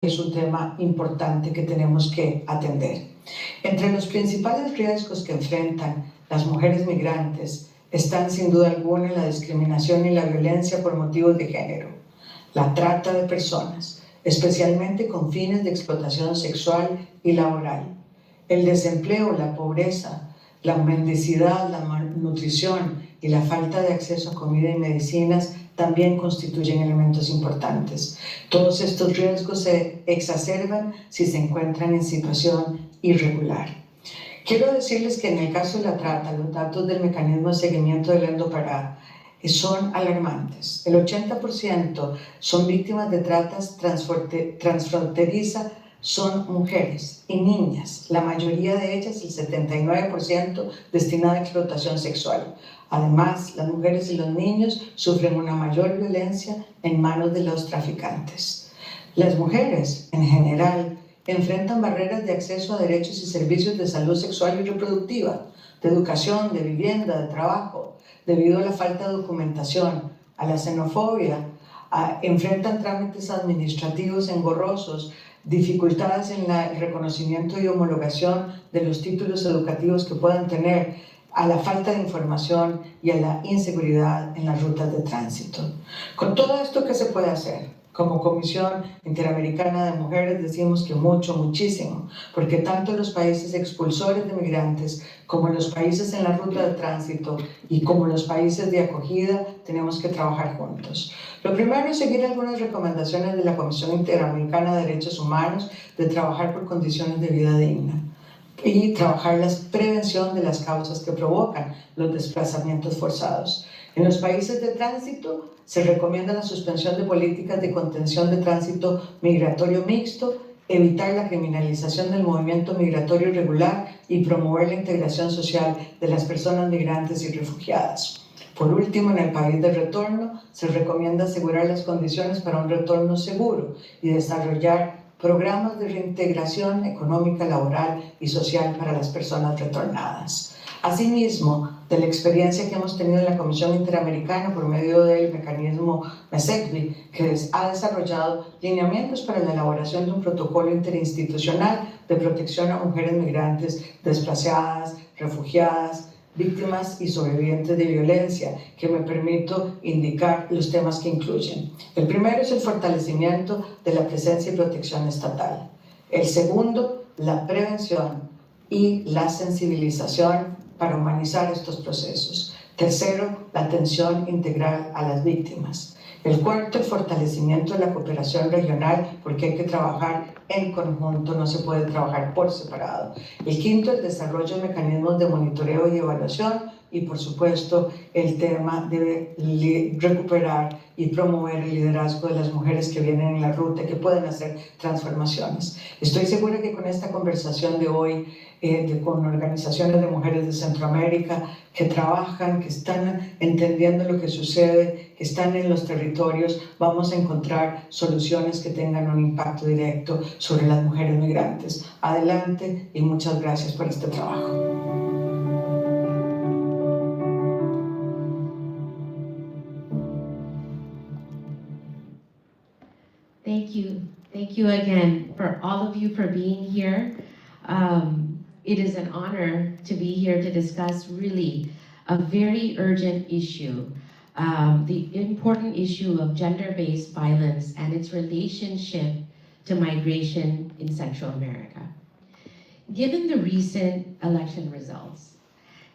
es un tema importante que tenemos que atender. Entre los principales riesgos que enfrentan las mujeres migrantes están sin duda alguna la discriminación y la violencia por motivos de género, la trata de personas, especialmente con fines de explotación sexual y laboral, el desempleo, la pobreza, la mendicidad, la malnutrición y la falta de acceso a comida y medicinas también constituyen elementos importantes. Todos estos riesgos se exacerban si se encuentran en situación irregular. Quiero decirles que en el caso de la trata, los datos del mecanismo de seguimiento del Endopará son alarmantes. El 80% son víctimas de tratas transfronteriza, son mujeres y niñas, la mayoría de ellas, el 79%, destinada a explotación sexual. Además, las mujeres y los niños sufren una mayor violencia en manos de los traficantes. Las mujeres, en general, enfrentan barreras de acceso a derechos y servicios de salud sexual y reproductiva, de educación, de vivienda, de trabajo, debido a la falta de documentación, a la xenofobia, enfrentan trámites administrativos engorrosos, dificultades en el reconocimiento y homologación de los títulos educativos que puedan tener, a la falta de información y a la inseguridad en las rutas de tránsito. Con todo esto, ¿qué se puede hacer? Como Comisión Interamericana de Mujeres decimos que mucho, muchísimo, porque tanto los países expulsores de migrantes como los países en la ruta de tránsito y como los países de acogida tenemos que trabajar juntos. Lo primero es seguir algunas recomendaciones de la Comisión Interamericana de Derechos Humanos de trabajar por condiciones de vida digna y trabajar la prevención de las causas que provocan los desplazamientos forzados. En los países de tránsito se recomienda la suspensión de políticas de contención de tránsito migratorio mixto, evitar la criminalización del movimiento migratorio irregular y promover la integración social de las personas migrantes y refugiadas. Por último, en el país de retorno se recomienda asegurar las condiciones para un retorno seguro y desarrollar programas de reintegración económica, laboral y social para las personas retornadas. Asimismo, de la experiencia que hemos tenido en la Comisión Interamericana por medio del mecanismo MESECVI, que ha desarrollado lineamientos para la elaboración de un protocolo interinstitucional de protección a mujeres migrantes desplazadas, refugiadas, víctimas y sobrevivientes de violencia, que me permito indicar los temas que incluyen. El primero es el fortalecimiento de la presencia y protección estatal. El segundo, la prevención y la sensibilización para humanizar estos procesos. Tercero, la atención integral a las víctimas. El cuarto, el fortalecimiento de la cooperación regional, porque hay que trabajar en conjunto, no se puede trabajar por separado. El quinto, el desarrollo de mecanismos de monitoreo y evaluación. Y por supuesto, el tema de recuperar y promover el liderazgo de las mujeres que vienen en la ruta, que pueden hacer transformaciones. Estoy segura que con esta conversación de hoy, con organizaciones de mujeres de Centroamérica que trabajan, que están entendiendo lo que sucede, que están en los territorios, vamos a encontrar soluciones que tengan un impacto directo sobre las mujeres migrantes. Adelante y muchas gracias por este trabajo. Thank you again for all of you for being here. It is an honor to be here to discuss really a very urgent issue, the important issue of gender-based violence and its relationship to migration in Central America. Given the recent election results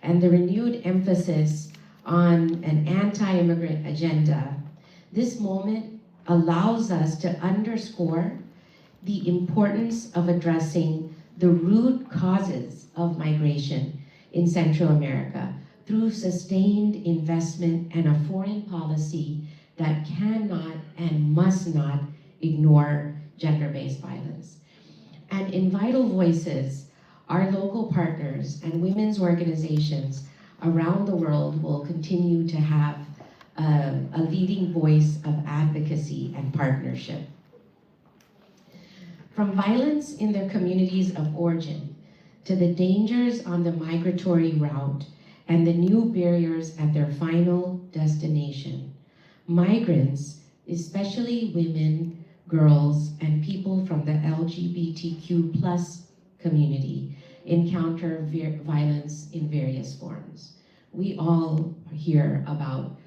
and the renewed emphasis on an anti-immigrant agenda, this moment allows us to underscore the importance of addressing the root causes of migration in Central America through sustained investment and a foreign policy that cannot and must not ignore gender-based violence. And in Vital Voices, our local partners and women's organizations around the world will continue to have a leading voice of advocacy and partnership. From violence in their communities of origin to the dangers on the migratory route and the new barriers at their final destination, migrants, especially women, girls, and people from the LGBTQ plus community encounter violence in various forms. We all hear about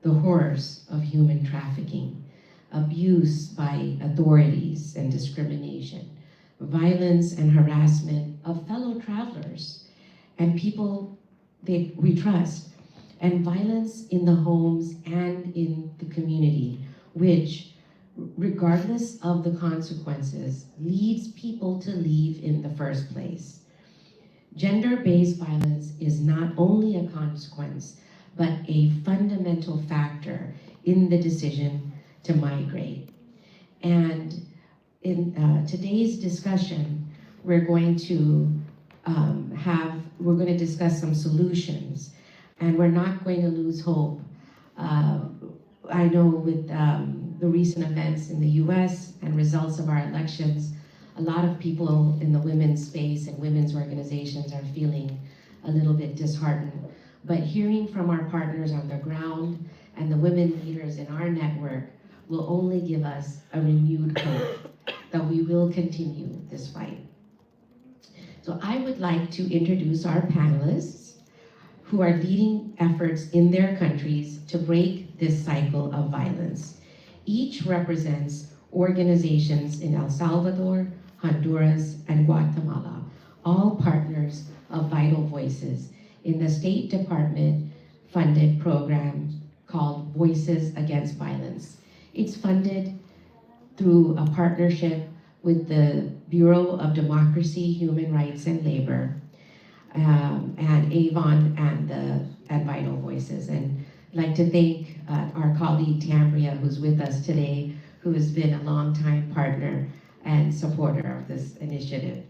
the horrors of human trafficking, abuse by authorities and discrimination, violence and harassment of fellow travelers and people we trust, and violence in the homes and in the community, which, regardless of the consequences, leads people to leave in the first place. Gender-based violence is not only a consequence, but a fundamental factor in the decision to migrate. And in today's discussion, we're going to discuss some solutions, and we're not going to lose hope. I know with the recent events in the US and results of our elections, a lot of people in the women's space and women's organizations are feeling a little bit disheartened. But hearing from our partners on the ground and the women leaders in our network will only give us a renewed hope that we will continue this fight. So I would like to introduce our panelists who are leading efforts in their countries to break this cycle of violence. Each represents organizations in El Salvador, Honduras, and Guatemala, all partners of Vital Voices in the State Department funded program called Voices Against Violence. It's funded through a partnership with the Bureau of Democracy, Human Rights, and Labor, and Avon and Vital Voices. And I'd like to thank our colleague Tambria, who's with us today, who has been a longtime partner and supporter of this initiative.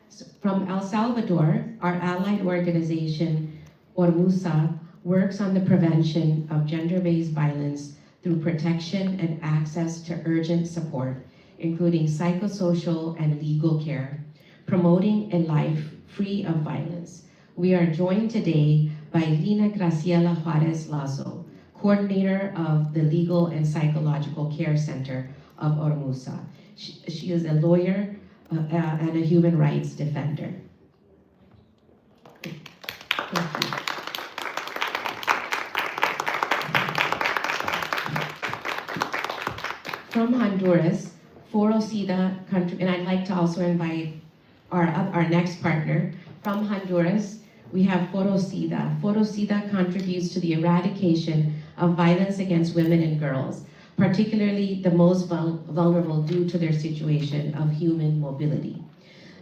So from El Salvador, our allied organization, Ormusa, works on the prevention of gender-based violence through protection and access to urgent support, including psychosocial and legal care, promoting a life free of violence. We are joined today by Lina Graciela Juarez Lazo, coordinator of the Legal and Psychological Care Center of Ormusa. She is a lawyer and a human rights defender. Thank you. From Honduras, Foro SIDA, and I'd like to also invite our next partner. From Honduras, we have Foro SIDA. Foro SIDA contributes to the eradication of violence against women and girls, particularly the most vulnerable due to their situation of human mobility.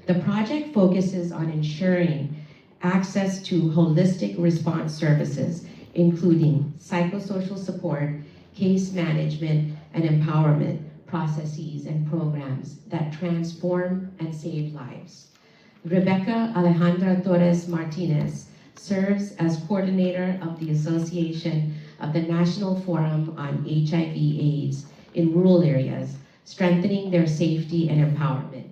The project focuses on ensuring access to holistic response services, including psychosocial support, case management, and empowerment processes and programs that transform and save lives. Rebecca Alejandra Torres Martinez serves as coordinator of the Association of the National Forum on HIV/AIDS in rural areas, strengthening their safety and empowerment.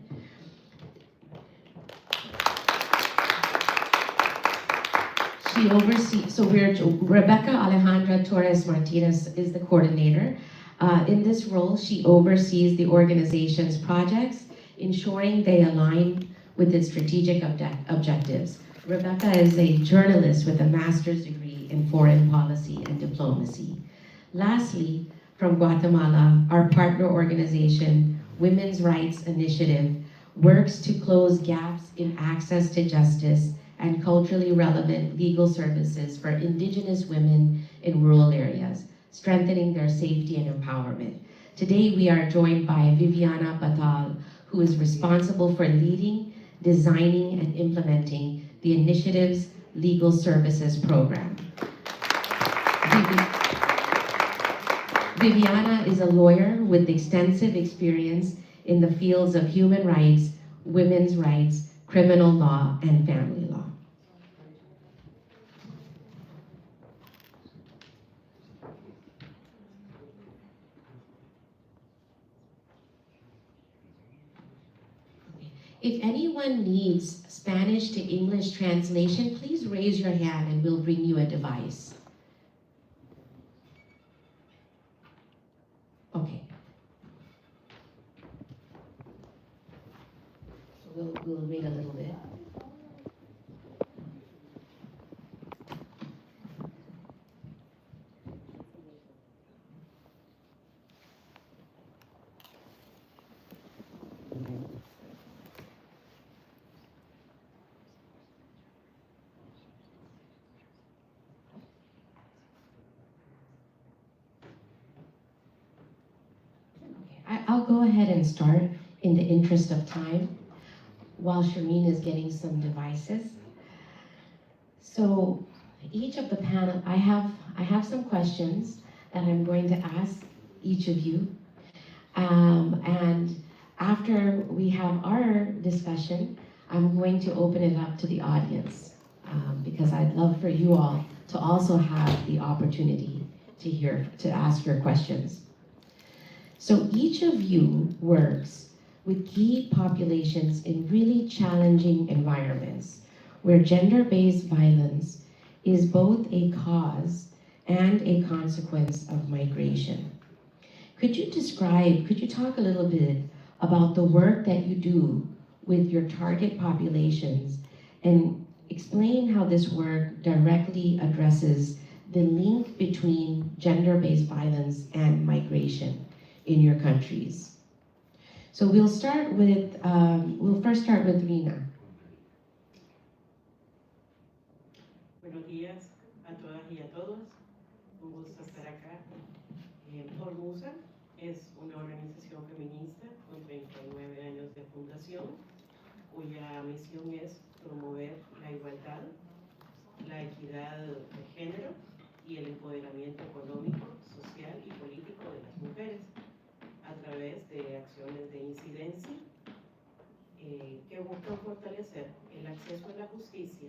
She oversees, Rebecca Alejandra Torres Martinez is the coordinator. In this role, she oversees the organization's projects, ensuring they align with its strategic objectives. Rebecca is a journalist with a master's degree in foreign policy and diplomacy. Lastly, from Guatemala, our partner organization, Women's Rights Initiative, works to close gaps in access to justice and culturally relevant legal services for Indigenous women in rural areas, strengthening their safety and empowerment. Today, we are joined by Viviana Batal, who is responsible for leading, designing, and implementing the initiative's legal services program. Viviana is a lawyer with extensive experience in the fields of human rights, women's rights, criminal law, and family law. If anyone needs Spanish to English translation, please raise your hand and we'll bring you a device. Okay. we'll wait a little bit. I'll go ahead and start in the interest of time while Shireen is getting some devices. So each of the panel, I have some questions that I'm going to ask each of you. And after we have our discussion, I'm going to open it up to the audience because I'd love for you all to also have the opportunity to ask your questions. So each of you works with key populations in really challenging environments where gender-based violence is both a cause and a consequence of migration. Could you talk a little bit about the work that you do with your target populations and explain how this work directly addresses the link between gender-based violence and migration in your countries? So we'll first start with Rina. Buenos días a todas y a todos. Un gusto estar acá. Formusa es una organización feminista con 39 años de fundación, cuya misión es promover la igualdad, la equidad de género y el empoderamiento económico, social y político de las mujeres a través de acciones de incidencia que buscan fortalecer el acceso a la justicia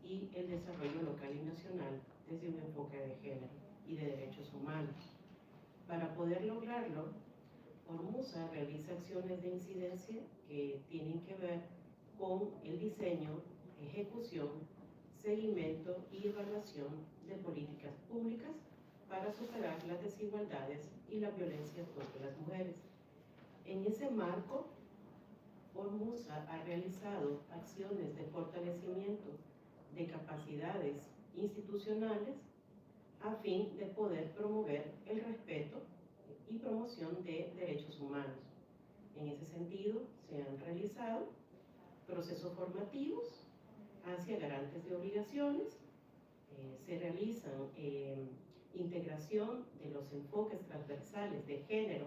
y el desarrollo local y nacional desde un enfoque de género y de derechos humanos. Para poder lograrlo, Formusa realiza acciones de incidencia que tienen que ver con el diseño, ejecución, seguimiento y evaluación de políticas públicas para superar las desigualdades y la violencia contra las mujeres. En ese marco, Formusa ha realizado acciones de fortalecimiento de capacidades institucionales a fin de poder promover el respeto y promoción de derechos humanos. En ese sentido, se han realizado procesos formativos hacia garantes de obligaciones, se realizan integración de los enfoques transversales de género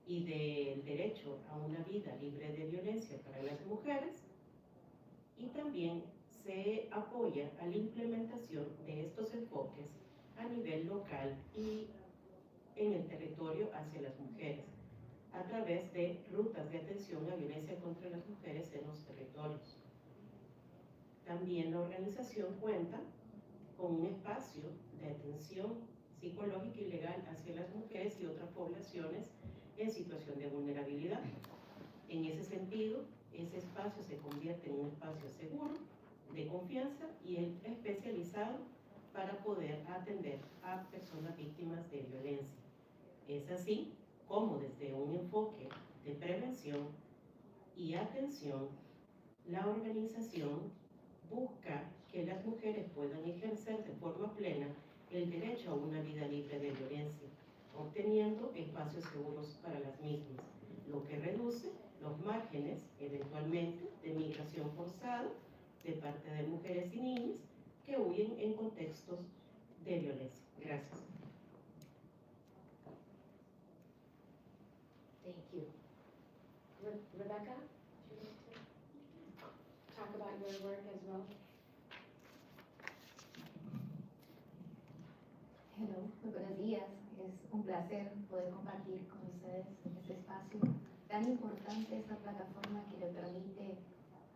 y del derecho a una vida libre de violencia para las mujeres, y también se apoya a la implementación de estos enfoques a nivel local y en el territorio hacia las mujeres, a través de rutas de atención a violencia contra las mujeres en los territorios. También la organización cuenta con un espacio de atención psicológica y legal hacia las mujeres y otras poblaciones en situación de vulnerabilidad. En ese sentido, ese espacio se convierte en un espacio seguro, de confianza y especializado para poder atender a personas víctimas de violencia. Es así como desde un enfoque de prevención y atención, la organización busca que las mujeres puedan ejercer de forma plena el derecho a una vida libre de violencia, obteniendo espacios seguros para las mismas, lo que reduce los márgenes, eventualmente, de migración forzada de parte de mujeres y niñas que huyen en contextos de violencia. Gracias. Thank you. Rebecca, would you like to talk about your work as well? Hello, muy buenos días. Es un placer poder compartir con ustedes este espacio tan importante, esta plataforma que le permite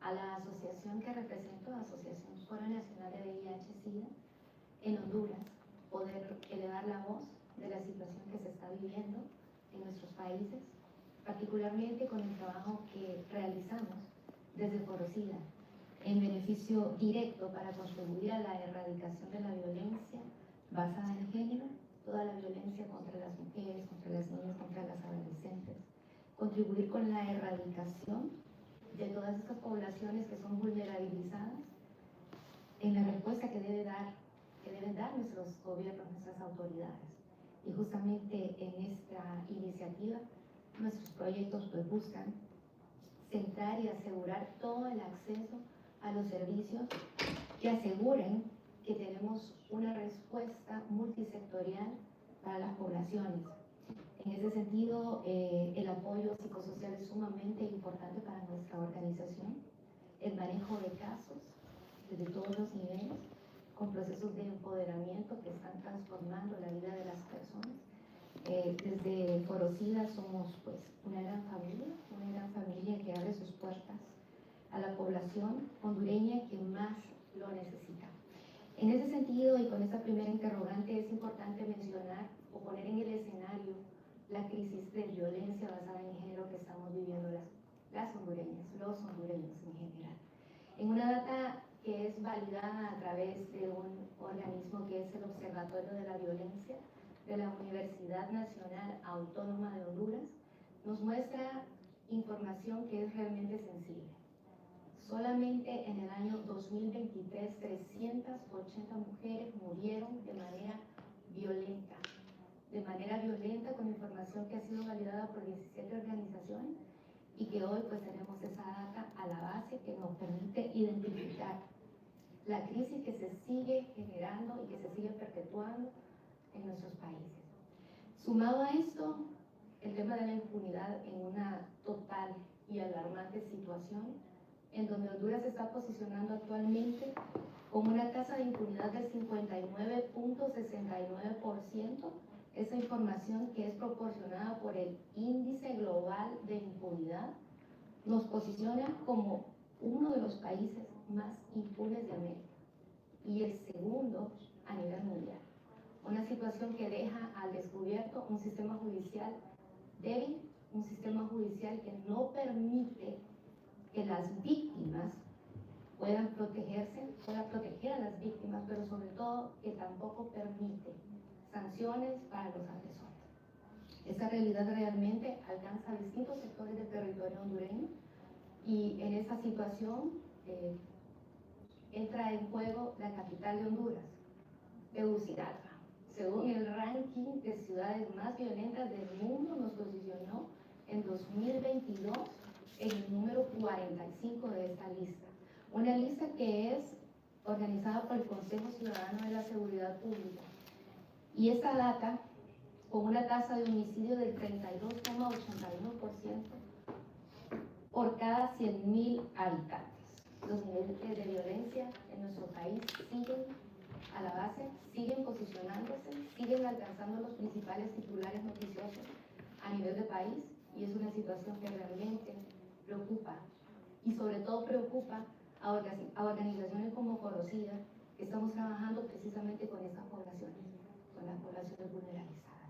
a la asociación que represento, Asociación Foro Nacional de VIH-Sida, en Honduras, poder elevar la voz de la situación que se está viviendo en nuestros países, particularmente con el trabajo que realizamos desde Forosida, en beneficio directo para contribuir a la erradicación de la violencia basada en género, toda la violencia contra las mujeres, contra las niñas, contra las adolescentes, contribuir con la erradicación de todas estas poblaciones que son vulnerabilizadas en la respuesta que deben dar nuestros gobiernos, nuestras autoridades. Y justamente en esta iniciativa, nuestros proyectos pues buscan centrar y asegurar todo el acceso a los servicios que aseguren que tenemos una respuesta multisectorial para las poblaciones. En ese sentido, el apoyo psicosocial es sumamente importante para nuestra organización, el manejo de casos desde todos los niveles, con procesos de empoderamiento que están transformando la vida de las personas. Desde Forocida somos pues una gran familia que abre sus puertas a la población hondureña que más lo necesita. En ese sentido, y con esta primera interrogante, es importante mencionar o poner en el escenario la crisis de violencia basada en género que estamos viviendo las hondureñas, los hondureños en general. En una data que es validada a través de un organismo que es el Observatorio de la Violencia de la Universidad Nacional Autónoma de Honduras, nos muestra información que es realmente sensible. Solamente en el año 2023, 380 mujeres murieron de manera violenta con información que ha sido validada por 17 organizaciones y que hoy pues tenemos esa data a la base que nos permite identificar la crisis que se sigue generando y que se sigue perpetuando en nuestros países. Sumado a esto, el tema de la impunidad en una total y alarmante situación, en donde Honduras se está posicionando actualmente con una tasa de impunidad del 59.69%, esa información que es proporcionada por el Índice Global de Impunidad, nos posiciona como uno de los países más impunes de América y el segundo a nivel mundial. Una situación que deja al descubierto un sistema judicial débil, un sistema judicial que no permite que las víctimas puedan protegerse, pueda proteger a las víctimas, pero sobre todo que tampoco permite sanciones para los agresores. Esta realidad realmente alcanza a distintos sectores del territorio hondureño y en esta situación entra en juego la capital de Honduras, Tegucigalpa. Según el ranking de ciudades más violentas del mundo, nos posicionó en 2022 en el número 45 de esta lista. Una lista que es organizada por el Consejo Ciudadano de la Seguridad Pública. Y esta data, con una tasa de homicidio del 32,81% por cada 100.000 habitantes. Los niveles de violencia en nuestro país siguen a la base, siguen posicionándose, siguen alcanzando los principales titulares noticiosos a nivel de país, y es una situación que realmente preocupa, y sobre todo preocupa a organizaciones como Forocida, que estamos trabajando precisamente con estas poblaciones, con las poblaciones vulnerabilizadas.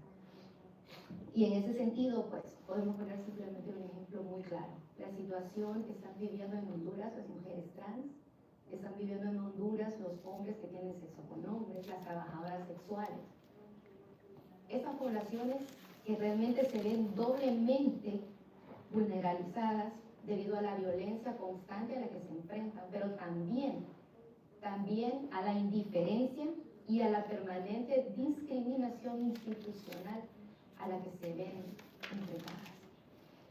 Y en ese sentido, pues, podemos poner simplemente un ejemplo muy claro. La situación que están viviendo en Honduras las mujeres trans, que están viviendo en Honduras los hombres que tienen sexo con hombres, las trabajadoras sexuales. Estas poblaciones que realmente se ven doblemente vulnerabilizadas debido a la violencia constante a la que se enfrentan, pero también a la indiferencia y a la permanente discriminación institucional a la que se ven enfrentadas.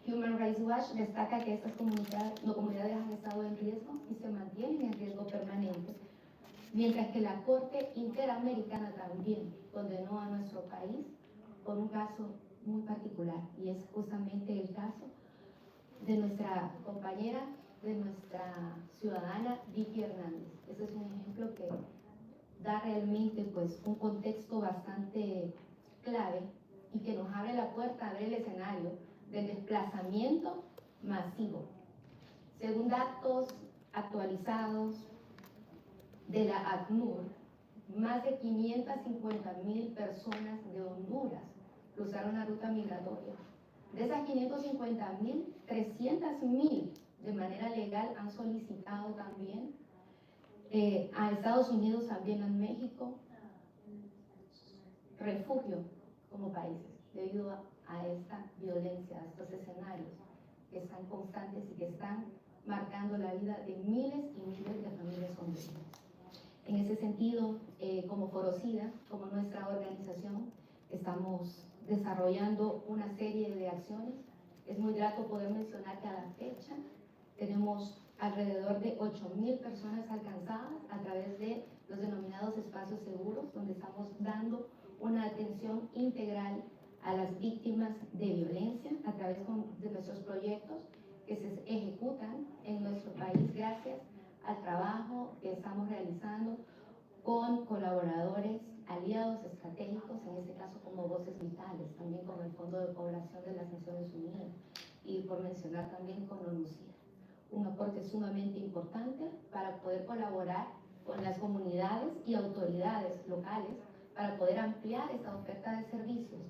Human Rights Watch destaca que estas comunidades han estado en riesgo y se mantienen en riesgo permanente, mientras que la Corte Interamericana también condenó a nuestro país por un caso muy particular, y es justamente el caso de nuestra compañera, de nuestra ciudadana Vicky Hernández. Ese es un ejemplo que da realmente pues un contexto bastante clave y que nos abre la puerta, abre el escenario del desplazamiento masivo. Según datos actualizados de la ACNUR, más de 550.000 personas de Honduras cruzaron la ruta migratoria. De esas 550.000, 300.000 de manera legal han solicitado también a Estados Unidos, también a México, refugio como países debido a esta violencia, a estos escenarios que están constantes y que están marcando la vida de miles y miles de familias hondureñas. En ese sentido, como Forocida, como nuestra organización, estamos desarrollando una serie de acciones. Es muy grato poder mencionar que a la fecha tenemos alrededor de 8.000 personas alcanzadas a través de los denominados espacios seguros, donde estamos dando una atención integral a las víctimas de violencia a través de nuestros proyectos que se ejecutan en nuestro país gracias al trabajo que estamos realizando con colaboradores, aliados estratégicos, en este caso como Voces Vitales, también con el Fondo de Población de las Naciones Unidas y por mencionar también con ONUCID. Un aporte sumamente importante para poder colaborar con las comunidades y autoridades locales para poder ampliar esta oferta de servicios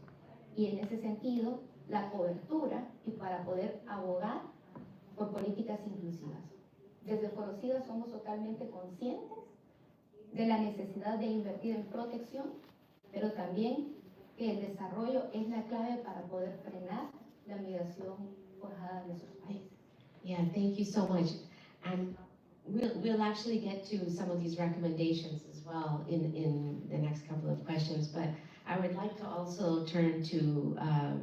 y en ese sentido la cobertura y para poder abogar por políticas inclusivas. Desde Forocida somos totalmente conscientes de la necesidad de invertir en protección, pero también que el desarrollo es la clave para poder frenar la migración forjada en nuestros países. Yeah, thank you so much. And we'll actually get to some of these recommendations as well in the next couple of questions, but I would like to also turn to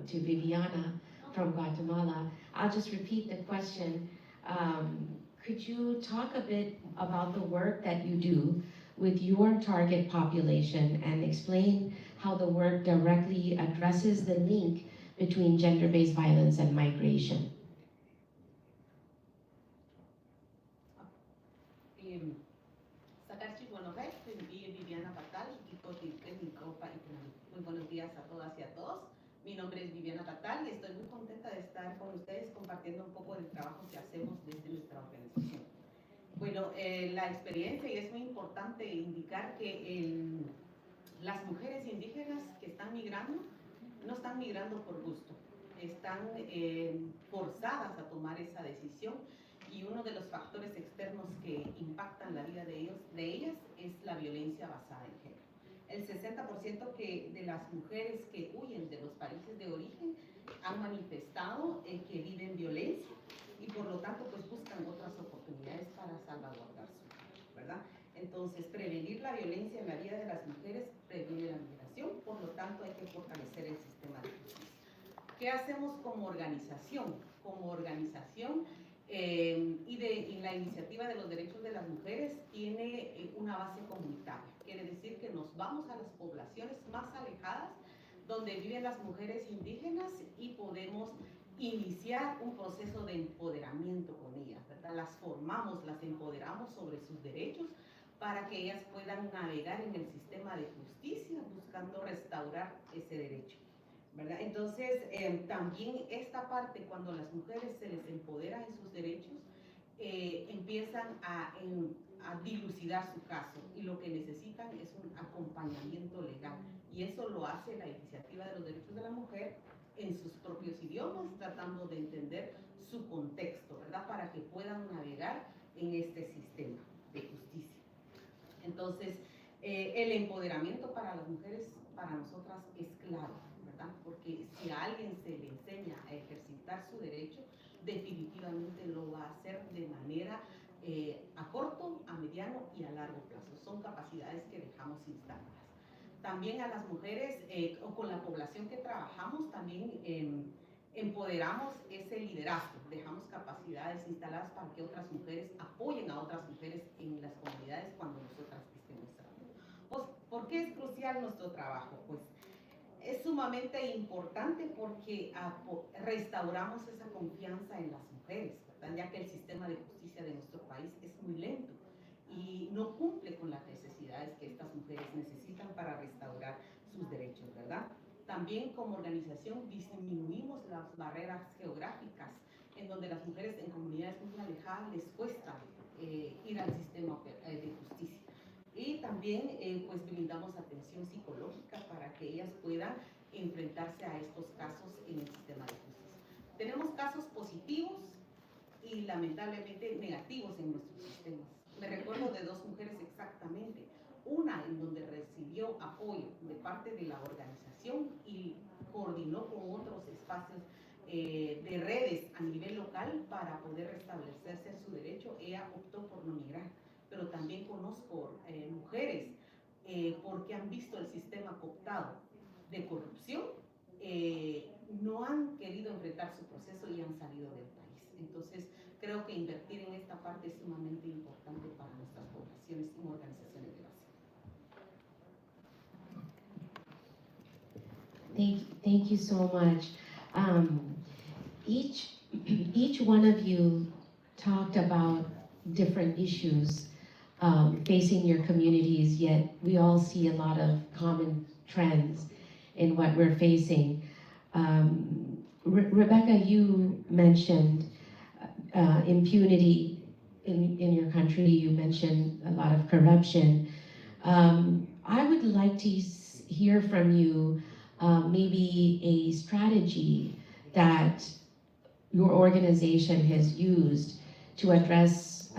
Viviana from Guatemala. I'll just repeat the question. Could you talk a bit about the work that you do with your target population and explain how the work directly addresses the link between gender-based violence and migration? Viviana Patal, equipo técnico, muy buenos días a todas y a todos. Mi nombre es Viviana Patal y estoy muy contenta de estar con ustedes compartiendo un poco del trabajo que hacemos desde nuestra organización. Bueno, la experiencia, y es muy importante indicar que las mujeres indígenas que están migrando, no están migrando por gusto, están forzadas a tomar esa decisión. Y uno de los factores externos que impactan la vida de ellas es la violencia basada en género. El 60% de las mujeres que huyen de los países de origen han manifestado que viven violencia y por lo tanto pues buscan otras oportunidades para salvaguardar su vida, ¿verdad? Entonces, prevenir la violencia en la vida de las mujeres previene la migración, por lo tanto hay que fortalecer el sistema de justicia. ¿Qué hacemos como organización? Como organización, y la iniciativa de los derechos de las mujeres tiene una base comunitaria. Quiere decir que nos vamos a las poblaciones más alejadas donde viven las mujeres indígenas y podemos iniciar un proceso de empoderamiento con ellas, ¿verdad? Las formamos, las empoderamos sobre sus derechos para que ellas puedan navegar en el sistema de justicia buscando restaurar ese derecho, ¿verdad? Entonces, también esta parte, cuando las mujeres se les empodera en sus derechos, empiezan a dilucidar su caso y lo que necesitan es un acompañamiento legal. Y eso lo hace la iniciativa de los derechos de la mujer en sus propios idiomas, tratando de entender su contexto, ¿verdad? Para que puedan navegar en este sistema de justicia. Entonces, el empoderamiento para las mujeres, para nosotras, es clave, ¿verdad? Porque si a alguien se le enseña a ejercitar su derecho, definitivamente lo va a hacer de manera a corto, a mediano y a largo plazo. Son capacidades que dejamos instaladas. También a las mujeres o con la población que trabajamos, también empoderamos ese liderazgo. Dejamos capacidades instaladas para que otras mujeres apoyen a otras mujeres en las comunidades cuando nosotras estemos trabajando. Pues, ¿por qué es crucial nuestro trabajo? Pues es sumamente importante porque restauramos esa confianza en las mujeres, ¿verdad? Ya que el sistema de justicia de nuestro país es muy lento y no cumple con las necesidades que estas mujeres necesitan para restaurar sus derechos, ¿verdad? También como organización disminuimos las barreras geográficas en donde las mujeres en comunidades muy alejadas les cuesta ir al sistema de justicia. Y también pues brindamos atención psicológica para que ellas puedan enfrentarse a estos casos en el sistema de justicia. Tenemos casos positivos y lamentablemente negativos en nuestros sistemas. Me recuerdo de dos mujeres exactamente, una en donde recibió apoyo de parte de la organización y coordinó con otros espacios de redes a nivel local para poder restablecerse su derecho. Ella optó por no migrar, pero también conozco mujeres porque han visto el sistema cooptado de corrupción, no han querido enfrentar su proceso y han salido del país. Entonces, creo que invertir en esta parte es sumamente importante para nuestras poblaciones y organizaciones de base. Thank you so much. Each one of you talked about different issues facing your communities, yet we all see a lot of common trends in what we're facing. Rebecca, you mentioned impunity in your country. You mentioned a lot of corruption. I would like to hear from you maybe a strategy that your organization has used to address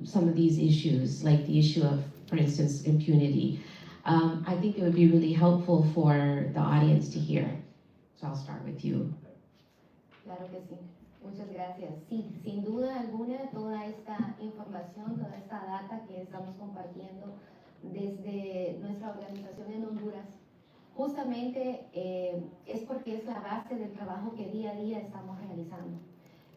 some of these issues, like the issue of, for instance, impunity. I think it would be really helpful for the audience to hear. So I'll start with you. Claro que sí. Muchas gracias. Sí, sin duda alguna, toda esta información, toda esta data que estamos compartiendo desde nuestra organización en Honduras, justamente es porque es la base del trabajo que día a día estamos realizando.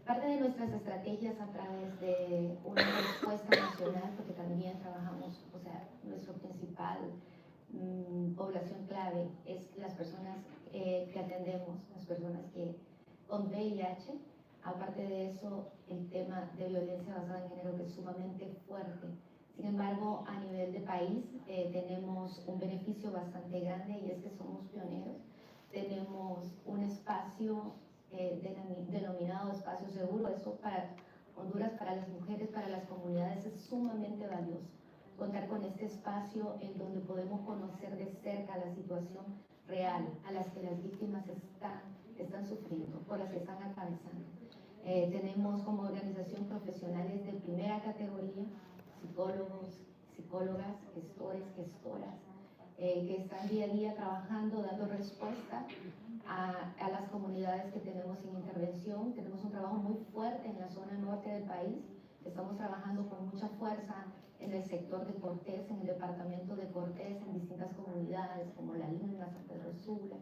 Parte de nuestras estrategias a través de una respuesta nacional, porque también trabajamos, o sea, nuestra principal población clave es las personas que atendemos, las personas que con VIH. Aparte de eso, el tema de violencia basada en género, que es sumamente fuerte. Sin embargo, a nivel de país tenemos un beneficio bastante grande, y es que somos pioneros. Tenemos un espacio denominado espacio seguro. Eso para Honduras, para las mujeres, para las comunidades es sumamente valioso. Contar con este espacio en donde podemos conocer de cerca la situación real a las que las víctimas están sufriendo, por las que están atravesando. Tenemos como organización profesionales de primera categoría, psicólogos, psicólogas, gestores, gestoras, que están día a día trabajando, dando respuesta a las comunidades que tenemos en intervención. Tenemos un trabajo muy fuerte en la zona norte del país. Estamos trabajando con mucha fuerza en el sector de Cortés, en el departamento de Cortés, en distintas comunidades como La Lima, San Pedro Sula.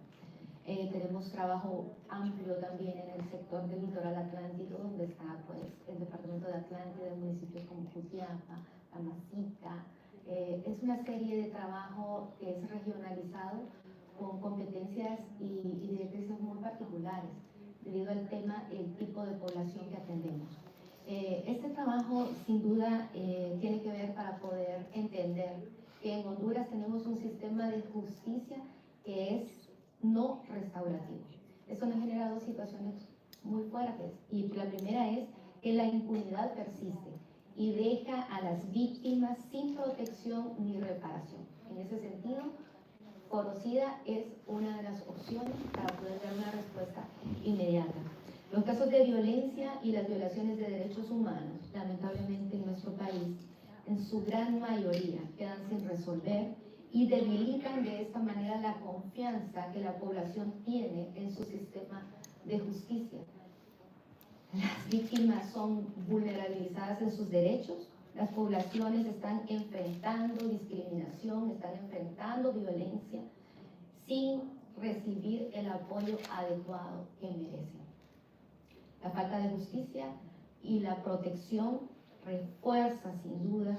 Tenemos trabajo amplio también en el sector del litoral atlántico, donde está pues, el departamento de Atlántida, municipios como Jutiapa, Amasica. Es una serie de trabajo que es regionalizado con competencias y directrices muy particulares debido al tema, el tipo de población que atendemos. Este trabajo sin duda tiene que ver para poder entender que en Honduras tenemos un sistema de justicia que es no restaurativo. Esto nos genera dos situaciones muy fuertes, y la primera es que la impunidad persiste y deja a las víctimas sin protección ni reparación. En ese sentido, Forocida es una de las opciones para poder dar una respuesta inmediata. Los casos de violencia y las violaciones de derechos humanos, lamentablemente en nuestro país, en su gran mayoría quedan sin resolver y debilitan de esta manera la confianza que la población tiene en su sistema de justicia. Las víctimas son vulnerabilizadas en sus derechos, las poblaciones están enfrentando discriminación, están enfrentando violencia sin recibir el apoyo adecuado que merecen. La falta de justicia y la protección refuerza sin duda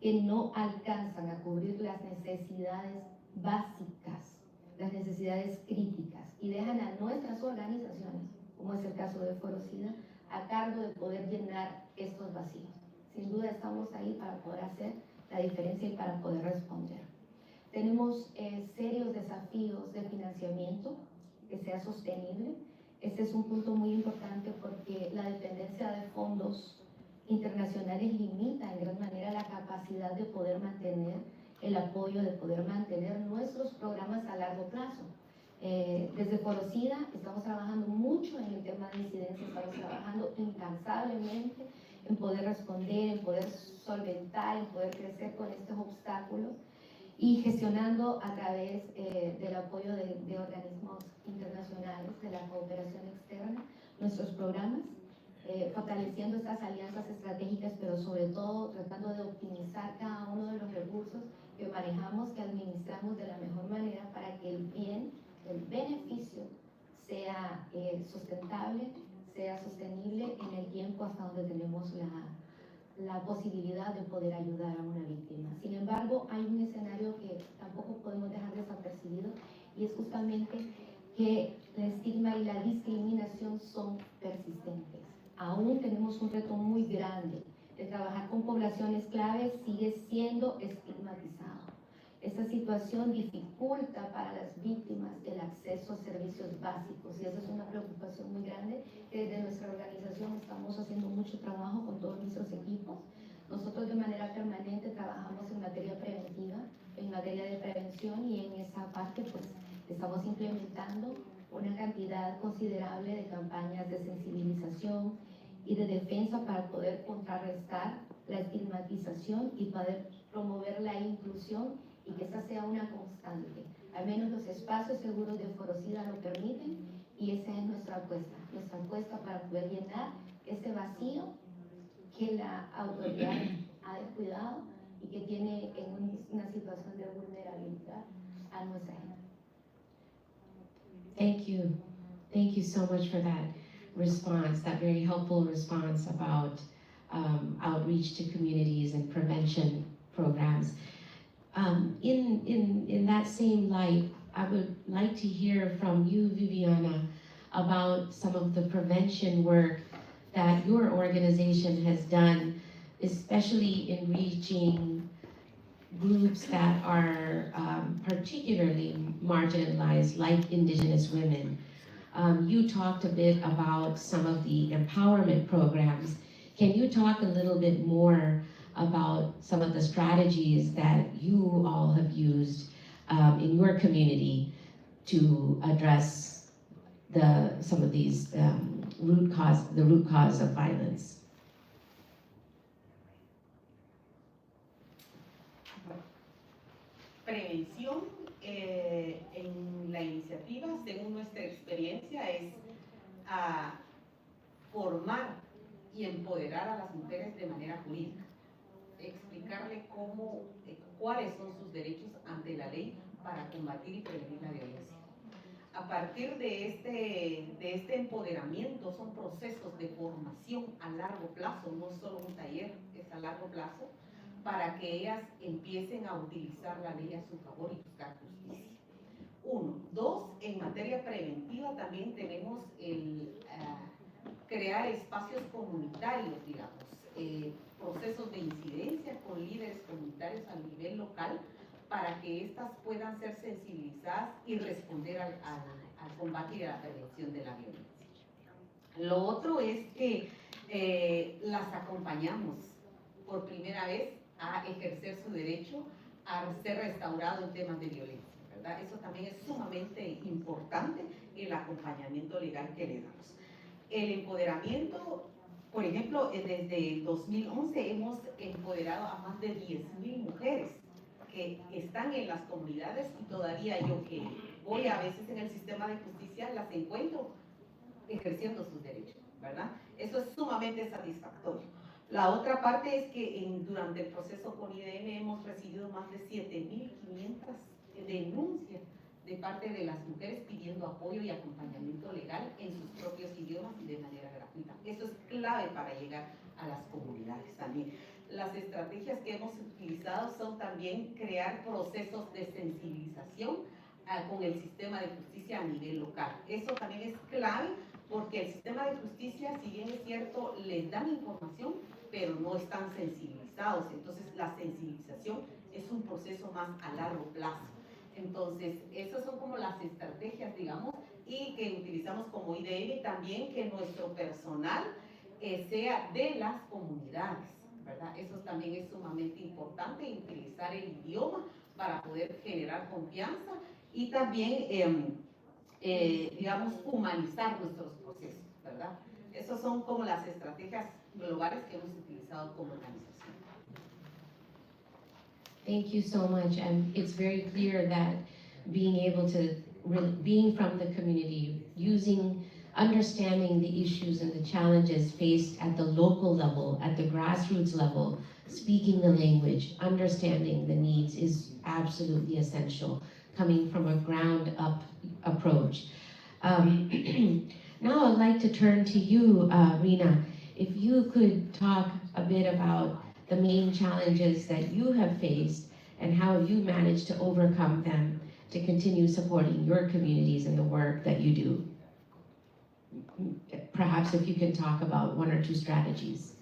que no alcanzan a cubrir las necesidades básicas, las necesidades críticas, y dejan a nuestras organizaciones, como es el caso de Forocida, a cargo de poder llenar estos vacíos. Sin duda estamos ahí para poder hacer la diferencia y para poder responder. Tenemos serios desafíos de financiamiento que sea sostenible. Este es un punto muy importante porque la dependencia de fondos internacionales limita en gran manera la capacidad de poder mantener el apoyo, de poder mantener nuestros programas a largo plazo. Desde Forocida estamos trabajando mucho en el tema de incidencia, estamos trabajando incansablemente en poder responder, en poder solventar, en poder crecer con estos obstáculos. y gestionando a través del apoyo de organismos internacionales, de la cooperación externa, nuestros programas, fortaleciendo estas alianzas estratégicas, pero sobre todo tratando de optimizar cada uno de los recursos que manejamos, que administramos de la mejor manera para que el bien, el beneficio sea sustentable, sea sostenible en el tiempo hasta donde tenemos la posibilidad de poder ayudar a una víctima. Sin embargo, hay un escenario que tampoco podemos dejar desapercibido y es justamente que el estigma y la discriminación son persistentes. Aún tenemos un reto muy grande de trabajar con poblaciones claves, sigue siendo estigmatizado. Esta situación dificulta para las víctimas el acceso a servicios básicos y esa es una preocupación muy grande que desde nuestra organización estamos haciendo mucho trabajo con todos nuestros equipos. Nosotros de manera permanente trabajamos en materia preventiva, en materia de prevención y en esa parte pues estamos implementando una cantidad considerable de campañas de sensibilización y de defensa para poder contrarrestar la estigmatización y poder promover la inclusión y que esta sea una constante. Al menos los espacios seguros de Forosida lo permiten y esa es nuestra apuesta para poder llenar ese vacío que la autoridad ha descuidado y que tiene en una situación de vulnerabilidad a nuestra gente. Thank you so much for that response, that very helpful response about outreach to communities and prevention programs. In that same light, I would like to hear from you, Viviana, about some of the prevention work that your organization has done, especially in reaching groups that are particularly marginalized, like Indigenous women. You talked a bit about some of the empowerment programs. Can you talk a little bit more about some of the strategies that you all have used in your community to address some of these root cause of violence? Prevención en la iniciativa, según nuestra experiencia, es formar y empoderar a las mujeres de manera jurídica, explicarle cuáles son sus derechos ante la ley para combatir y prevenir la violencia. A partir de este empoderamiento son procesos de formación a largo plazo, no solo un taller, es a largo plazo, para que ellas empiecen a utilizar la ley a su favor y buscar justicia. 1. 2. En materia preventiva también tenemos el crear espacios comunitarios, digamos, procesos de incidencia con líderes comunitarios a nivel local para que éstas puedan ser sensibilizadas y responder al combate y a la prevención de la violencia. Lo otro es que las acompañamos por primera vez a ejercer su derecho a ser restaurado en temas de violencia, ¿verdad? Eso también es sumamente importante, el acompañamiento legal que le damos. El empoderamiento, por ejemplo, desde el 2011 hemos empoderado a más de 10.000 mujeres que están en las comunidades y todavía yo que voy a veces en el sistema de justicia las encuentro ejerciendo sus derechos, ¿verdad? Eso es sumamente satisfactorio. La otra parte es que durante el proceso con IDM hemos recibido más de 7.500 denuncias de parte de las mujeres pidiendo apoyo y acompañamiento legal en sus propios idiomas y de manera gratuita. Eso es clave para llegar a las comunidades también. Las estrategias que hemos utilizado son también crear procesos de sensibilización con el sistema de justicia a nivel local. Eso también es clave porque el sistema de justicia, si bien es cierto, les dan información, pero no están sensibilizados. Entonces, la sensibilización es un proceso más a largo plazo. Entonces, esas son como las estrategias, digamos, y que utilizamos como IDM también que nuestro personal sea de las comunidades, ¿verdad? Eso también es sumamente importante, utilizar el idioma para poder generar confianza y también, digamos, humanizar nuestros procesos, ¿verdad? Esas son como las estrategias globales que hemos utilizado como organización. Thank you so much. And it's very clear that being able to, being from the community, understanding the issues and the challenges faced at the local level, at the grassroots level, speaking the language, understanding the needs is absolutely essential, coming from a ground up approach. Now I'd like to turn to you, Rina. If you could talk a bit about the main challenges that you have faced and how you managed to overcome them to continue supporting your communities and the work that you do. Perhaps if you can talk about one or two strategies.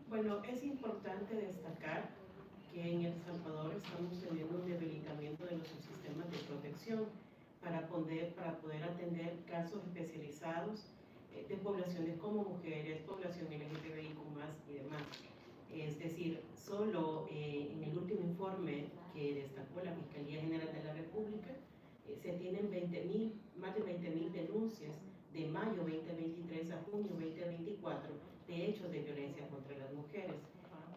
Bueno, es importante destacar que en El Salvador estamos teniendo un debilitamiento de los sistemas de protección para poder atender casos especializados de poblaciones como mujeres, población LGTBIQ+, y demás. Es decir, solo en el último informe que destacó la Fiscalía General de la República, se tienen más de 20.000 denuncias de mayo 2023 a junio 2024 de hechos de violencia contra las mujeres.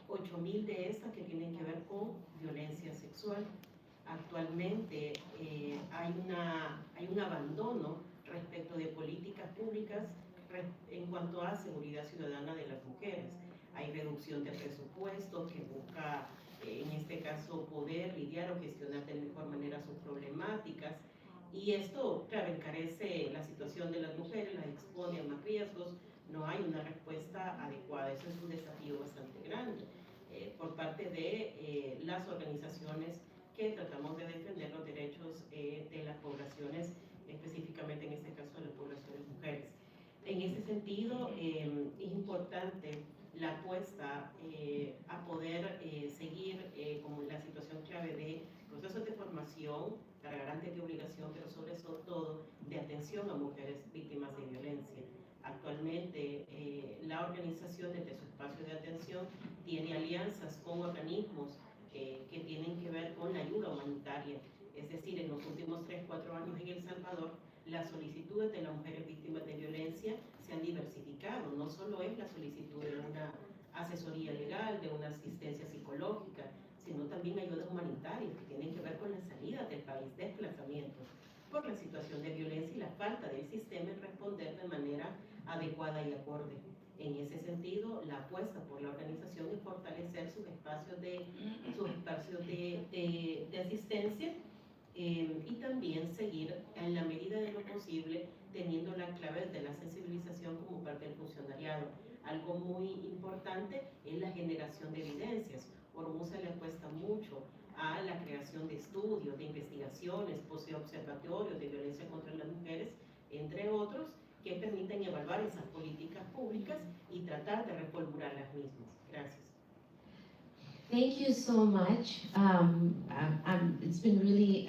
8.000 de estas que tienen que ver con violencia sexual. Actualmente hay un abandono respecto de políticas públicas en cuanto a seguridad ciudadana de las mujeres. Hay reducción de presupuesto que busca, en este caso, poder lidiar o gestionar de mejor manera sus problemáticas. Y esto, claro, encarece la situación de las mujeres, las expone a más riesgos, no hay una respuesta adecuada. Eso es un desafío bastante grande por parte de las organizaciones que tratamos de defender los derechos de las poblaciones, específicamente en este caso de las poblaciones mujeres. En ese sentido, es importante la apuesta a poder seguir como la situación clave de procesos de formación para garantes de obligación, pero sobre todo de atención a mujeres víctimas de violencia. Actualmente, la organización desde su espacio de atención tiene alianzas con organismos que tienen que ver con la ayuda humanitaria. Es decir, en los últimos 3-4 años en El Salvador, las solicitudes de las mujeres víctimas de violencia se han diversificado. No solo es la solicitud de una asesoría legal, de una asistencia psicológica, sino también ayudas humanitarias que tienen que ver con la salida del país, desplazamientos por la situación de violencia y la falta del sistema en responder de manera adecuada y acorde. En ese sentido, la apuesta por la organización es fortalecer sus espacios de asistencia y también seguir en la medida de lo posible teniendo la clave de la sensibilización como parte del funcionariado. Algo muy importante es la generación de evidencias. Ormuza le apuesta mucho a la creación de estudios, de investigaciones, observatorios de violencia contra las mujeres, entre otros, que permiten evaluar esas políticas públicas y tratar de reformular las mismas. Gracias. Thank you so much. It's been really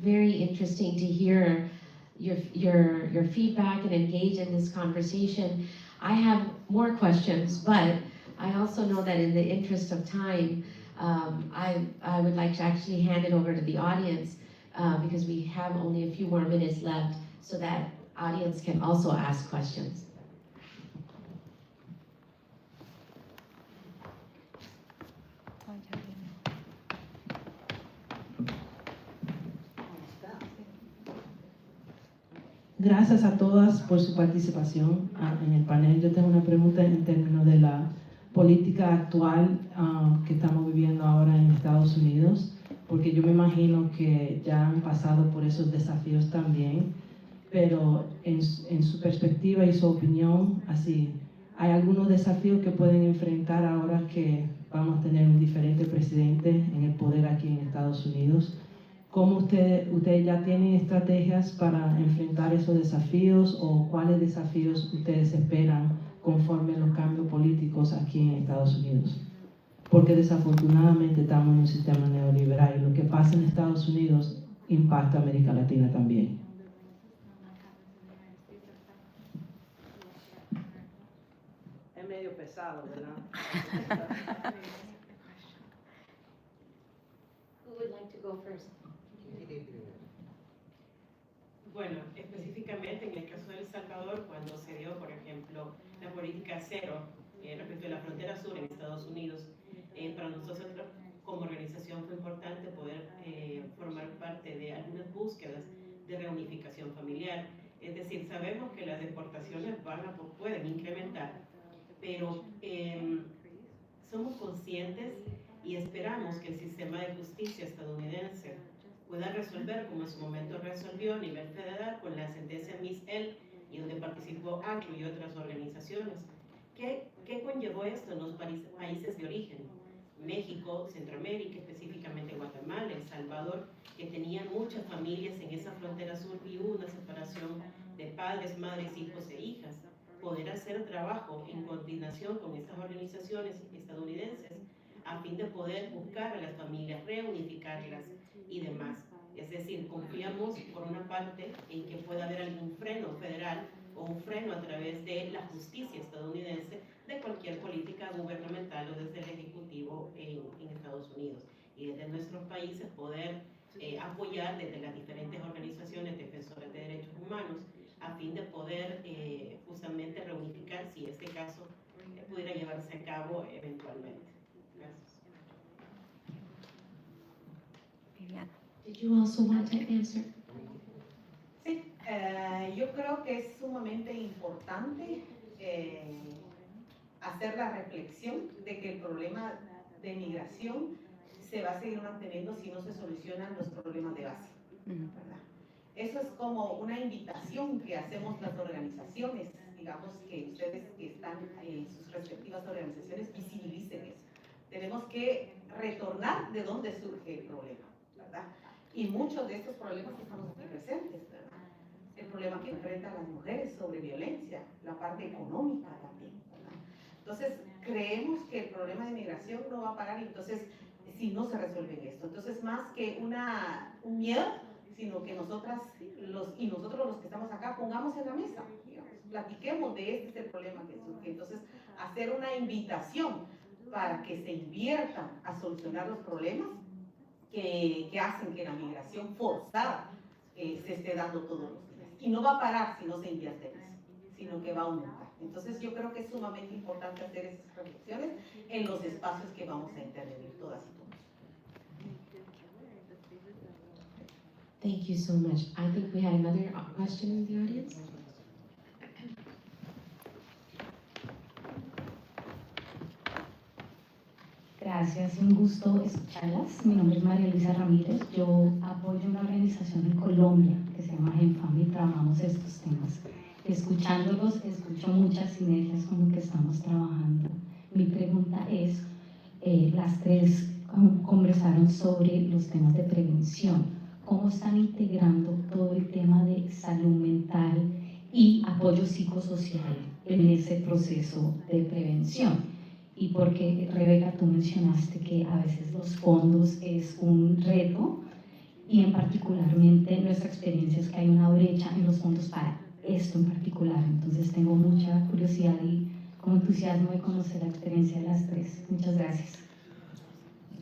very interesting to hear your feedback and engage in this conversation. I have more questions, but I also know that in the interest of time, I would like to actually hand it over to the audience because we have only a few more minutes left so that audience can also ask questions. Gracias a todas por su participación en el panel. Yo tengo una pregunta en términos de la política actual que estamos viviendo ahora en Estados Unidos, porque yo me imagino que ya han pasado por esos desafíos también, pero en su perspectiva y su opinión, así, ¿hay algunos desafíos que pueden enfrentar ahora que vamos a tener un diferente presidente en el poder aquí en Estados Unidos? ¿Cómo ustedes ya tienen estrategias para enfrentar esos desafíos o cuáles desafíos ustedes esperan conforme los cambios políticos aquí en Estados Unidos? Porque desafortunadamente estamos en un sistema neoliberal y lo que pasa en Estados Unidos impacta a América Latina también. Es medio pesado, ¿verdad? Who would like to go first? Bueno, específicamente en el caso de El Salvador, cuando se dio, por ejemplo, la política cero respecto de la frontera sur en Estados Unidos, para nosotros como organización fue importante poder formar parte de algunas búsquedas de reunificación familiar. Es decir, sabemos que las deportaciones pueden incrementar, pero somos conscientes y esperamos que el sistema de justicia estadounidense pueda resolver, como en su momento resolvió a nivel federal con la sentencia Miss L, y donde participó ACLU y otras organizaciones. ¿Qué conllevó esto en los países de origen? México, Centroamérica, específicamente Guatemala, El Salvador, que tenían muchas familias en esa frontera sur y hubo una separación de padres, madres, hijos e hijas. Poder hacer trabajo en coordinación con estas organizaciones estadounidenses a fin de poder buscar a las familias, reunificarlas y demás. Es decir, confiamos por una parte en que pueda haber algún freno federal o un freno a través de la justicia estadounidense de cualquier política gubernamental o desde el Ejecutivo en Estados Unidos. Y desde nuestros países poder apoyar desde las diferentes organizaciones defensoras de derechos humanos a fin de poder justamente reunificar si este caso pudiera llevarse a cabo eventualmente. Gracias. Did you also want to answer? Sí, yo creo que es sumamente importante hacer la reflexión de que el problema de migración se va a seguir manteniendo si no se solucionan los problemas de base, ¿verdad? Eso es como una invitación que hacemos las organizaciones, digamos que ustedes que están en sus respectivas organizaciones visibilicen eso. Tenemos que retornar de dónde surge el problema, ¿verdad? Y muchos de estos problemas estamos aquí presentes, ¿verdad? El problema que enfrentan las mujeres sobre violencia, la parte económica también, ¿verdad? Entonces, creemos que el problema de migración no va a parar, entonces, si no se resuelve esto. Entonces, más que un miedo, sino que nosotros los que estamos acá pongamos en la mesa, digamos, platiquemos de este es el problema que surge. Entonces, hacer una invitación para que se inviertan a solucionar los problemas que hacen que la migración forzada se esté dando todos los días. Y no va a parar si no se invierte en eso, sino que va a aumentar. Entonces yo creo que es sumamente importante hacer esas reflexiones en los espacios que vamos a intervenir todas y todos. Thank you so much. I think we had another question in the audience. Gracias, un gusto escucharlas. Mi nombre es María Luisa Ramírez. Yo apoyo una organización en Colombia que se llama GenFam y trabajamos estos temas. Escuchándolos, escucho muchas sinergias con lo que estamos trabajando. Mi pregunta es, las tres conversaron sobre los temas de prevención. ¿Cómo están integrando todo el tema de salud mental y apoyo psicosocial en ese proceso de prevención? Y porque, Rebeca, tú mencionaste que a veces los fondos es un reto y en particularmente nuestra experiencia es que hay una brecha en los fondos para esto en particular. Entonces tengo mucha curiosidad y con entusiasmo de conocer la experiencia de las tres. Muchas gracias.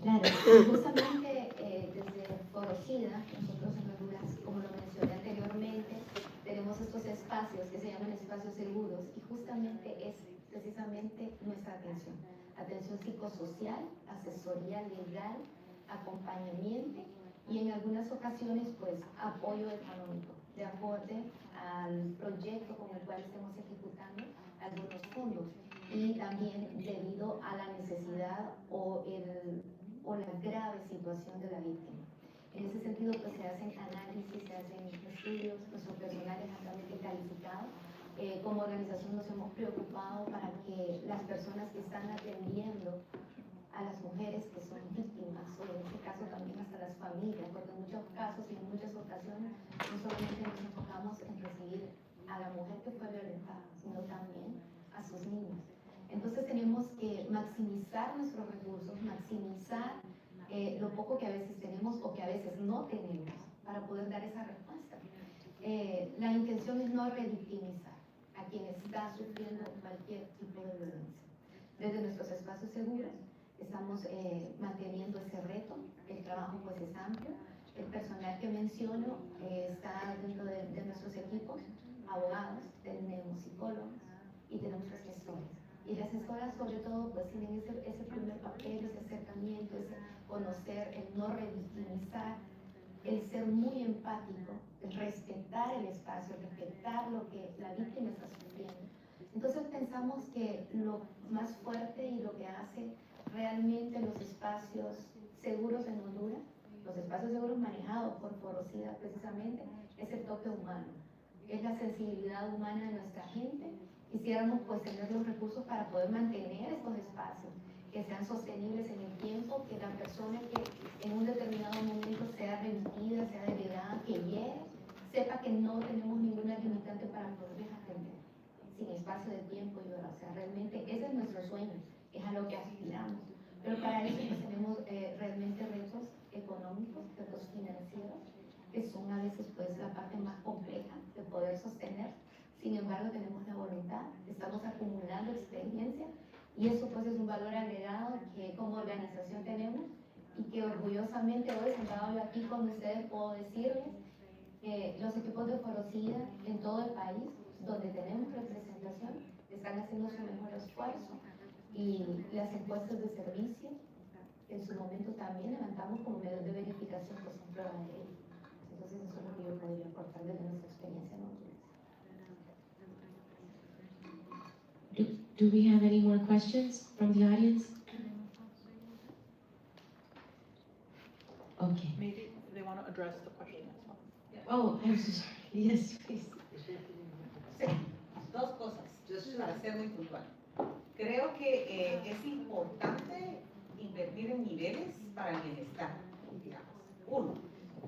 Claro, justamente desde Forocida, nosotros en Honduras, como lo mencioné anteriormente, tenemos estos espacios que se llaman espacios seguros y justamente es precisamente nuestra atención psicosocial, asesoría legal, acompañamiento y en algunas ocasiones pues apoyo económico de acuerdo al proyecto con el cual estemos ejecutando algunos fondos y también debido a la necesidad o la grave situación de la víctima. En ese sentido pues se hacen análisis, se hacen estudios, nuestro personal es altamente calificado. Como organización nos hemos preocupado para que las personas que están atendiendo a las mujeres que son víctimas, o en este caso también hasta las familias, porque en muchos casos y en muchas ocasiones no solamente nos enfocamos en recibir a la mujer que fue violentada, sino también a sus niños. Entonces tenemos que maximizar nuestros recursos, maximizar lo poco que a veces tenemos o que a veces no tenemos para poder dar esa respuesta. La intención es no revictimizar a quien está sufriendo cualquier tipo de violencia. Desde nuestros espacios seguros estamos manteniendo ese reto, el trabajo pues es amplio, el personal que menciono está dentro de nuestros equipos, abogados, tenemos psicólogos y tenemos gestores. Y las escuelas sobre todo pues tienen ese primer papel, ese acercamiento, ese conocer, el no revictimizar, el ser muy empático, el respetar el espacio, respetar lo que la víctima está sufriendo. Entonces pensamos que lo más fuerte y lo que hace realmente los espacios seguros en Honduras, los espacios seguros manejados por Forocidad precisamente, es el toque humano, es la sensibilidad humana de nuestra gente. Quisiéramos pues tener los recursos para poder mantener estos espacios, que sean sostenibles en el tiempo, que la persona que en un determinado momento sea remitida, sea delegada, que llegue, sepa que no tenemos ninguna limitante para poderles atender, sin espacio de tiempo y hora. O sea, realmente ese es nuestro sueño, es a lo que aspiramos. Pero para eso pues tenemos realmente retos económicos, retos financieros, que son a veces pues la parte más compleja de poder sostener. Sin embargo, tenemos la voluntad, estamos acumulando experiencia y eso pues es un valor agregado que como organización tenemos y que orgullosamente hoy sentado yo aquí con ustedes puedo decirles que los equipos de Forocida en todo el país donde tenemos representación están haciendo su mejor esfuerzo y las encuestas de servicio en su momento también levantamos como medios de verificación que son prueba de ello. Entonces eso es lo que yo podría aportar desde nuestra experiencia en Honduras. Do we have any more questions from the audience? Okay. Maybe they want to address the question as well. Oh, I'm so sorry. Yes, please. Sí, dos cosas, para ser muy puntual. Creo que es importante invertir en niveles para el bienestar, digamos. Uno,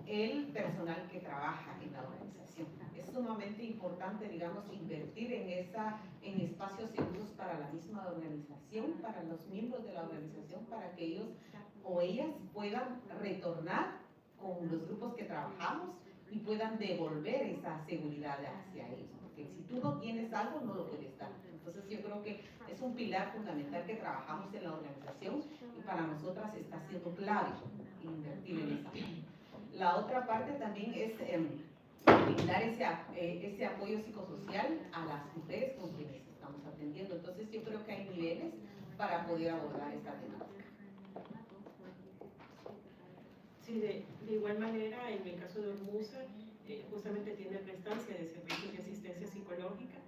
el personal que trabaja en la organización. Es sumamente importante, digamos, invertir en espacios seguros para la misma organización, para los miembros de la organización, para que ellos o ellas puedan retornar con los grupos que trabajamos y puedan devolver esa seguridad hacia ellos. Porque si tú no tienes algo, no lo puedes dar. Entonces yo creo que es un pilar fundamental que trabajamos en la organización y para nosotras está siendo clave invertir en esa parte. La otra parte también es brindar ese apoyo psicosocial a las mujeres con quienes estamos atendiendo. Entonces yo creo que hay niveles para poder abordar esta temática. Sí, de igual manera, en el caso de Hormuza, justamente tiene prestancia de servicios de asistencia psicológica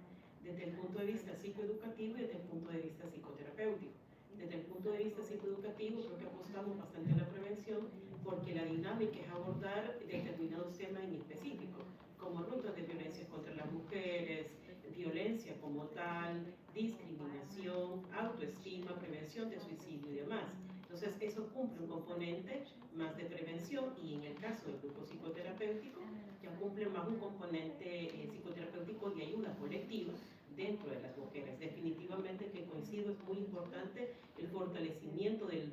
desde el punto de vista psicoeducativo y desde el punto de vista psicoterapéutico. Desde el punto de vista psicoeducativo creo que apostamos bastante a la prevención porque la dinámica es abordar determinados temas en específico, como rutas de violencia contra las mujeres, violencia como tal, discriminación, autoestima, prevención de suicidio y demás. Entonces eso cumple un componente más de prevención y en el caso del grupo psicoterapéutico ya cumple más un componente psicoterapéutico de ayuda colectiva dentro de las mujeres. Definitivamente que coincido, es muy importante el fortalecimiento de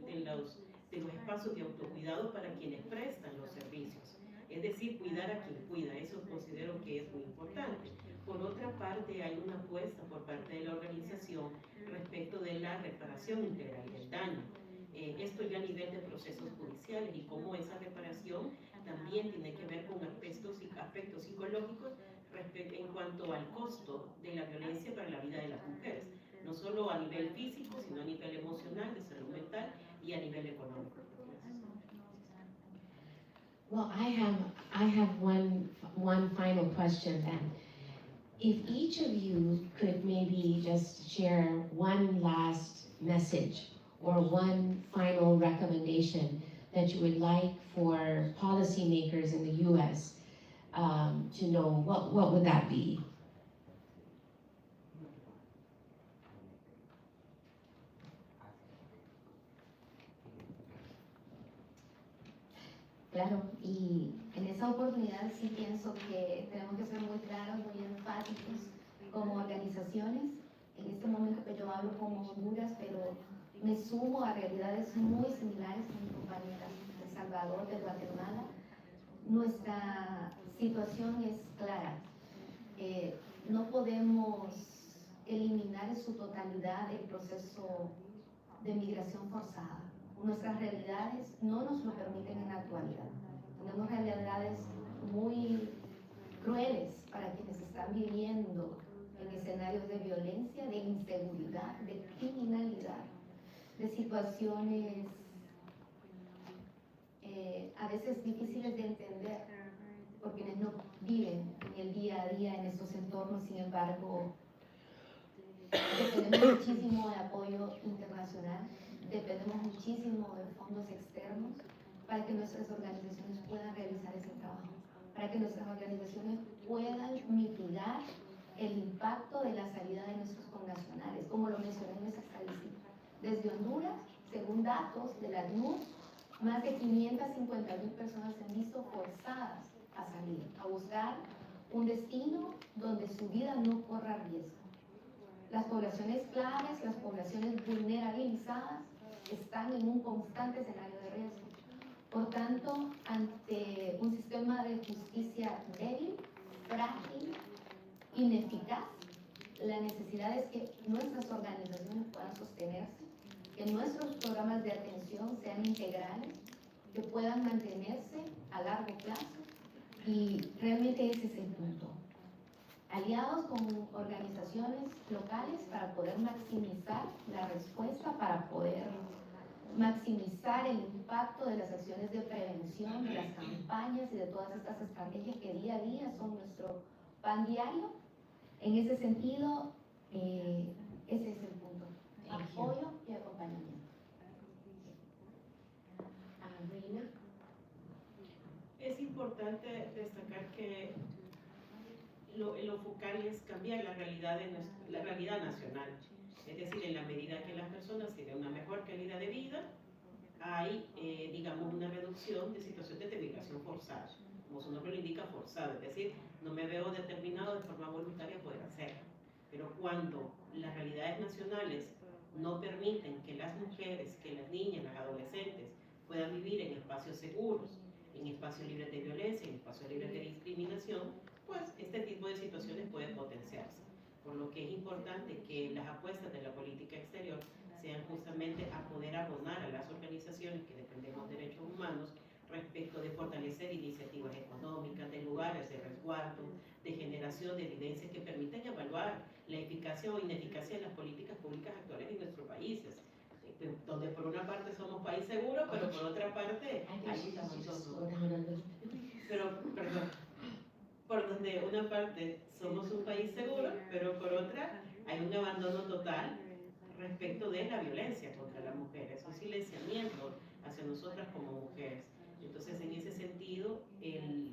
los espacios de autocuidado para quienes prestan los servicios. Es decir, cuidar a quien cuida, eso considero que es muy importante. Por otra parte, hay una apuesta por parte de la organización respecto de la reparación integral del daño. Esto ya a nivel de procesos judiciales y cómo esa reparación también tiene que ver con aspectos psicológicos en cuanto al costo de la violencia para la vida de las mujeres, no solo a nivel físico, sino a nivel emocional, de salud mental y a nivel económico. Well, I have one final question then. If each of you could maybe just share one last message or one final recommendation that you would like for policymakers in the U.S. To know, what would that be? Claro, y en esa oportunidad sí pienso que tenemos que ser muy claros, muy enfáticos como organizaciones. En este momento que yo hablo como Honduras, pero me sumo a realidades muy similares con mis compañeras de El Salvador, de Guatemala. Nuestra situación es clara. No podemos eliminar en su totalidad el proceso de migración forzada. Nuestras realidades no nos lo permiten en la actualidad. Tenemos realidades muy crueles para quienes están viviendo en escenarios de violencia, de inseguridad, de criminalidad, de situaciones a veces difíciles de entender por quienes no viven en el día a día en estos entornos. Sin embargo, dependemos muchísimo de apoyo internacional, dependemos muchísimo de fondos externos para que nuestras organizaciones puedan realizar ese trabajo, para que nuestras organizaciones puedan mitigar el impacto de la salida de nuestros connacionales, como lo mencioné en esa estadística. Desde Honduras, según datos de la ACNUR, más de 550,000 personas se han visto forzadas a salir, a buscar un destino donde su vida no corra riesgo. Las poblaciones claves, las poblaciones vulnerabilizadas, están en un constante escenario de riesgo. Por tanto, ante un sistema de justicia débil, frágil, ineficaz, la necesidad es que nuestras organizaciones puedan sostenerse, que nuestros programas de atención sean integrales, que puedan mantenerse a largo plazo, y realmente ese es el punto. Aliados con organizaciones locales para poder maximizar la respuesta, para poder maximizar el impacto de las acciones de prevención, de las campañas y de todas estas estrategias que día a día son nuestro pan diario. En ese sentido, ese es el punto. Apoyo y acompañamiento. Reina. Es importante destacar que lo focal es cambiar la realidad nacional. Es decir, en la medida que las personas tienen una mejor calidad de vida, hay, digamos, una reducción de situaciones de migración forzada. Como su nombre lo indica, forzada. Es decir, no me veo determinado de forma voluntaria poder hacerlo. Pero cuando las realidades nacionales no permiten que las mujeres, que las niñas, las adolescentes puedan vivir en espacios seguros, en espacios libres de violencia, en espacios libres de discriminación, pues este tipo de situaciones pueden potenciarse. Por lo que es importante que las apuestas de la política exterior sean justamente a poder abonar a las organizaciones que defendemos derechos humanos respecto de fortalecer iniciativas económicas, de lugares de resguardo, de generación de evidencias que permitan evaluar la eficacia o ineficacia de las políticas públicas actuales en nuestros países, donde por una parte somos país seguro, pero por otra parte por donde una parte somos un país seguro, pero por otra hay un abandono total respecto de la violencia contra la mujer, es un silenciamiento hacia nosotras como mujeres. Entonces, en ese sentido, el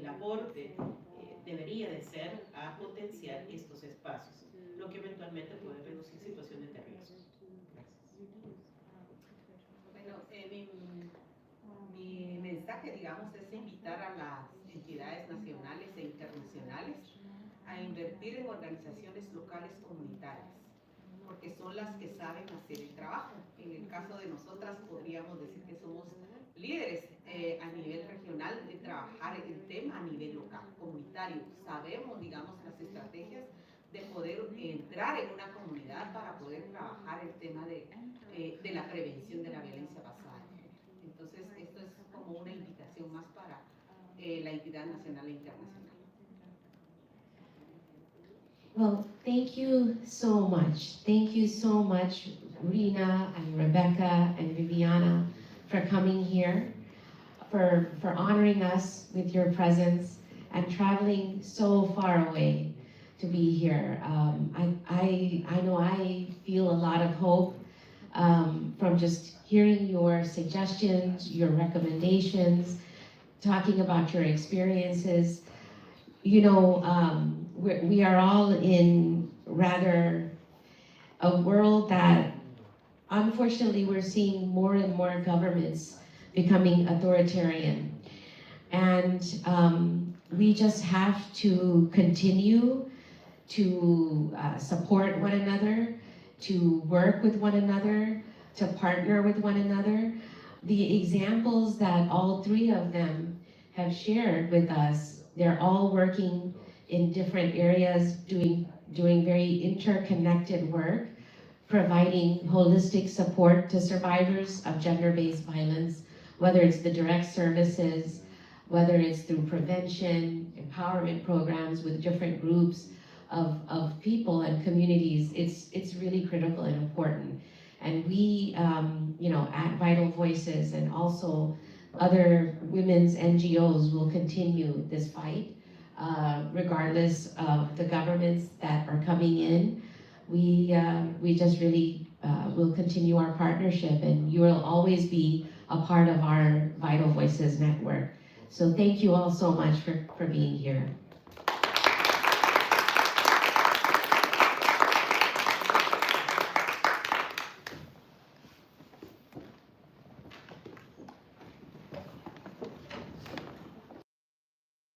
aporte debería de ser a potenciar estos espacios, lo que eventualmente puede reducir situaciones de riesgo. Gracias. Bueno, mi mensaje, digamos, es invitar a las entidades nacionales e internacionales a invertir en organizaciones locales comunitarias, porque son las que saben hacer el trabajo. En el caso de nosotras podríamos decir que somos líderes a nivel regional de trabajar el tema a nivel local, comunitario. Sabemos, digamos, las estrategias de poder entrar en una comunidad para poder trabajar el tema de la prevención de la violencia basada. Entonces, esto es como una invitación más para la entidad nacional e internacional. Well, thank you so much. Thank you so much, Rina and Rebecca and Viviana, for coming here, for honoring us with your presence and traveling so far away to be here. I know I feel a lot of hope from just hearing your suggestions, your recommendations, talking about your experiences. You know, we are all in rather a world that unfortunately we're seeing more and more governments becoming authoritarian. And we just have to continue to support one another, to work with one another, to partner with one another. The examples that all three of them have shared with us, they're all working in different areas, doing very interconnected work, providing holistic support to survivors of gender-based violence, whether it's the direct services, whether it's through prevention, empowerment programs with different groups of people and communities, it's really critical and important. And we, at Vital Voices and also other women's NGOs will continue this fight, regardless of the governments that are coming in. We just really will continue our partnership, and you will always be a part of our Vital Voices network. So thank you all so much for being here.